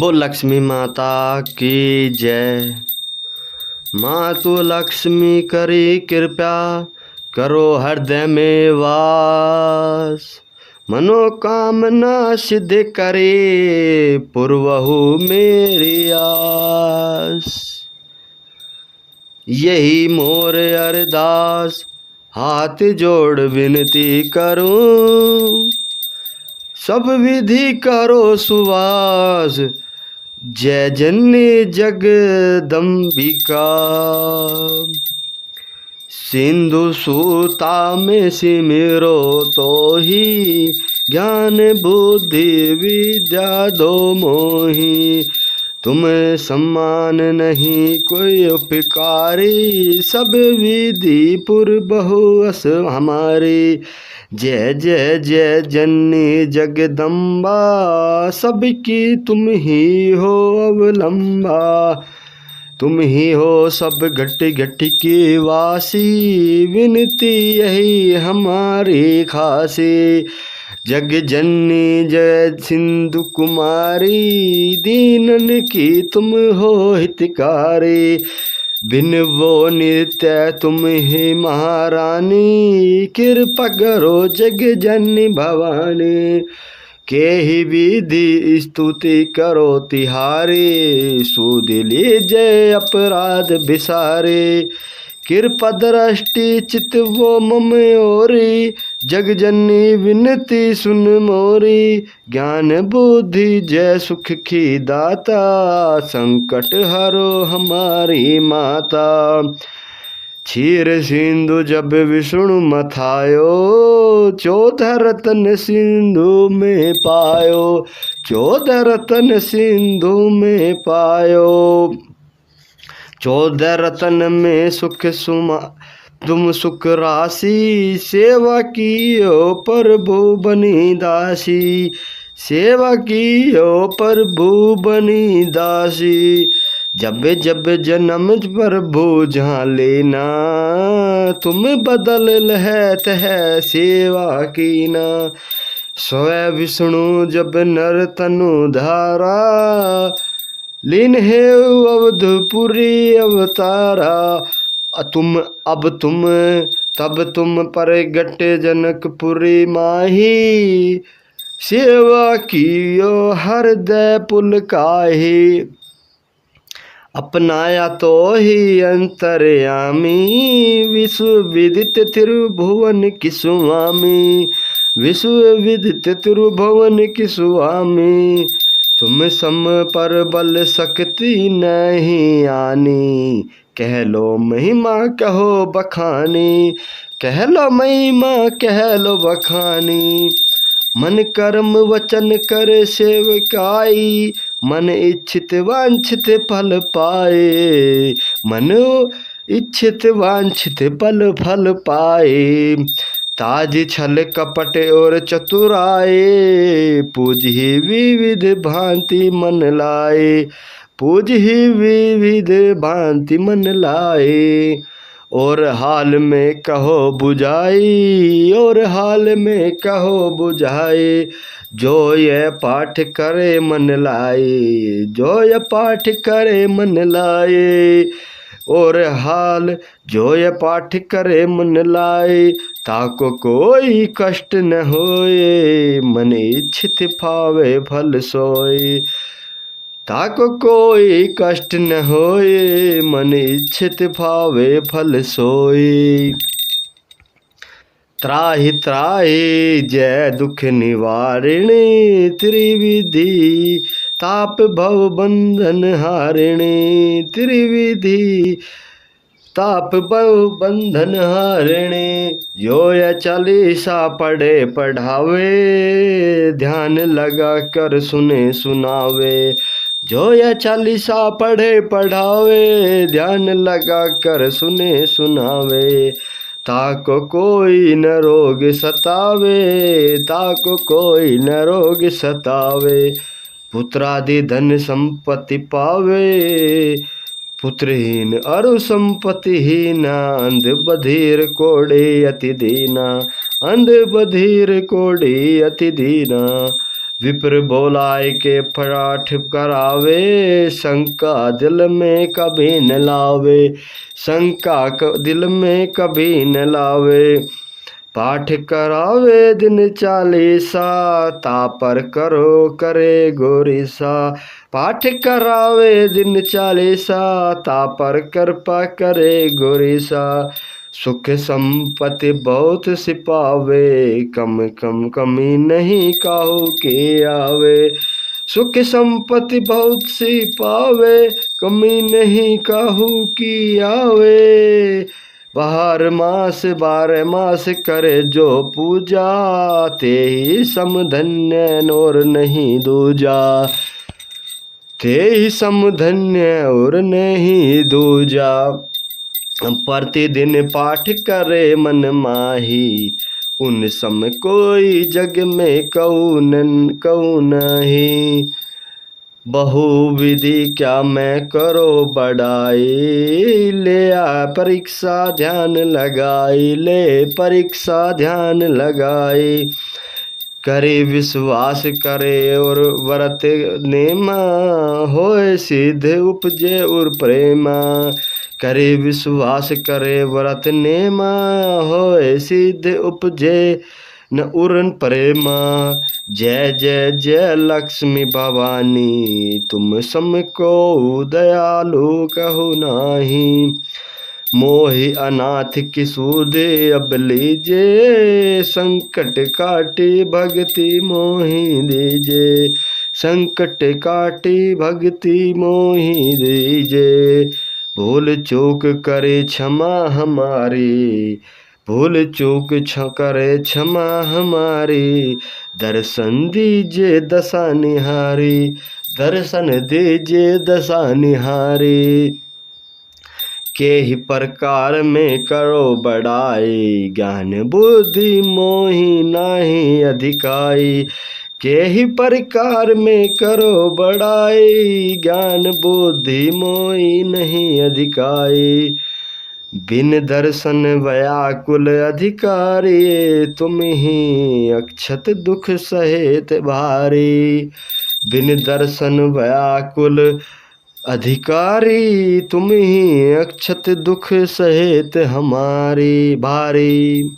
वो लक्ष्मी माता की जय। मातु लक्ष्मी करी कृपा, करो हृदय में वास। मनोकामना सिद्ध करे, पूर्वहु मेरी आस। यही मोर अरदास, हाथ जोड़ विनती करूं। सब विधि करो सुवास, जय जननी जगदम्बिका। सिंधु सूता में सिमरो तो ही, ज्ञान बुद्धि विद्या दो मोही। तुम सम्मान नहीं कोई उपकारी, सब विधि पुर बहु अस हमारी। जय जय जय जननी जगदम्बा, सबकी तुम ही हो अवलंबा। तुम ही हो सब घट घट की वासी, विनती यही हमारी खासी। जग जननी जय सिंधु कुमारी, दीनन की तुम हो हितकारी। बिन वो नित्य तुम ही महारानी, कृपा करो जग जननी भवानी। के ही विधि स्तुति करो तिहारी, सूद लीजय अपराध बिसारे। कृपा दृष्टि चित वो मम ओरी, जग जननी विनती सुन मोरी। ज्ञान बुद्धि जय सुख की दाता, संकट हरो हमारी माता। क्षीर सिंधु जब विष्णु मथायो, 14 रतन सिंधु में पायो। 14 रतन सिंधु में पायो। 14 रतन में सुख सुमा तुम सुख राशि, सेवा कियो प्रभु बनी दासी। सेवा कियो प्रभु बनी दासी। जब जब जन्म प्रभु जहाँ लेना, तुम बदल लहत है सेवा कीना। सोए विष्णु जब नर तनु धारा, लीन है अवधपुरी अवतारा। तब तुम प्रगट जनकपुरी माही। सेवा कियो हृदय पुलकाही, अपनाया तो ही अंतर्यामी। विश्व विदित त्रिभुवन की स्वामी। विश्व विदित त्रिभुवन की स्वामी। तुम सम पर बल शक्ति नहीं आनी, कह लो महिमा कहो बखानी। कह लो महिमा कह लो बखानी। मन कर्म वचन कर सेवकाई, मन इच्छित वांछित फल पाए। मन इच्छित वांछित फल पाए। ताज छल कपट और चतुराए, पूज ही विविध भांति मन लाए। पूज ही विविध भांति मन लाए। और हाल में कहो बुझाई, और हाल में कहो बुझाई। जो ये पाठ करे मन लाए, जो ये पाठ करे मन लाए। और हाल जो ये पाठ करे मन लाए, ताको कोई कष्ट न होए। मन इच्छित पावे फल सोए। ताको कोई कष्ट न होए, मन इच्छित भावे फल सोई। त्राहि त्राहि जय दुख निवारिणी, त्रिविधि ताप भव बंधन हारिणी। त्रिविधि ताप भव बंधन हारिणी। जो यह चालीसा पढ़े पढ़ावे, ध्यान लगा कर सुने सुनावे। जो यह चालीसा पढ़े पढ़ावे, ध्यान लगा कर सुने सुनावे। ताको कोई न रोग सतावे, ताको कोई न रोग सतावे। पुत्रादि धन संपत्ति पावे, पुत्रहीन अरु संपत्तिहीना। अंध बधिर कोड़े अति दीना, अंध बधिर कोड़े अति दीना। विप्र बोलाए के पाठ करावे, शंका दिल में कभी न लावे, शंका दिल में कभी न लावे। पाठ करावे दिन चालीसा, तापर करो करे गोरीसा। पाठ करावे दिन चालीसा, तापर कृपा करे गोरीसा। सुख संपत्ति बहुत सिपावे, कम कम कमी नहीं काहू के आवे। सुख संपत्ति बहुत सी पावे, कमी नहीं काहू की आवे। बाहर मास 12 मास करे जो पूजा, ते ही समधन्य और नहीं दूजा। ते ही समधन्य और नहीं दूजा। प्रतिदिन पाठ करे मन माही, उन सम कोई जग में कऊ नहीं। बहुविधि क्या मैं करो बढ़ाई, ले आ परीक्षा ध्यान लगाई, ले परीक्षा ध्यान लगाई। करे विश्वास करे और व्रत नेमा, होए सिद्ध उपजे और प्रेमा। करे विश्वास करे व्रत नेमा, होए सिद्ध उपजे न उरन प्रेमा। जय जय जय लक्ष्मी भवानी, तुम सम को दयालु कहु नाही। मोहि अनाथ की सूद अब लीजे, संकट काटी भक्ति मोहि दीजे। संकट काटी भक्ति मोहि दीजे। भूल चूक करे क्षमा हमारी, भूल चूक करे क्षमा हमारी। दर्शन दीजिए दशा निहारी, दर्शन दीजिए दशा निहारी। के ही प्रकार में करो बड़ाई, ज्ञान बुद्धि मोहि नाही अधिकाई। के ही प्रकार में करो बड़ाई, ज्ञान बुद्धि मोहि नहीं अधिकाई। बिन दर्शन व्याकुल अधिकारी, तुम ही अक्षत दुख सहेत भारी। बिन दर्शन व्याकुल अधिकारी, तुम ही अक्षत दुख सहेत हमारी भारी।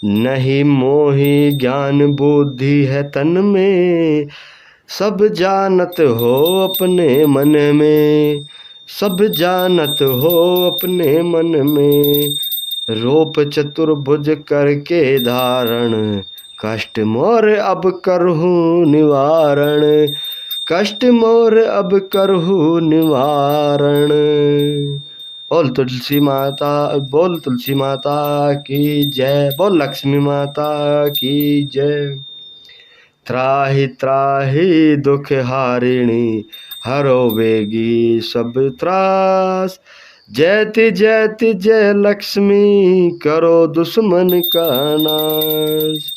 नहीं मोहि ज्ञान बुद्धि है तन में, सब जानत हो अपने मन में। सब जानत हो अपने मन में। रूप चतुर्भुज करके धारण, कष्ट मोर अब करहूँ निवारण। कष्ट मोर अब करहूँ निवारण। बोल तुलसी माता की जय, बोल लक्ष्मी माता की जय। त्राहि त्राहि दुख हारिणी, हरो वेगी सब त्रास। जयति जयति जय लक्ष्मी, करो दुश्मन का नाश।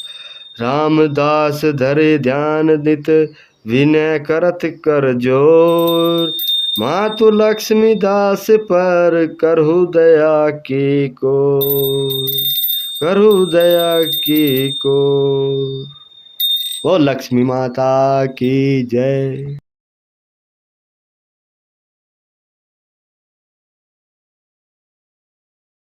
रामदास धरे ध्यान नित, विनय करत कर जोर। मातु लक्ष्मी दास पर करहु दया की को, करहु दया की को। वो लक्ष्मी माता की जय।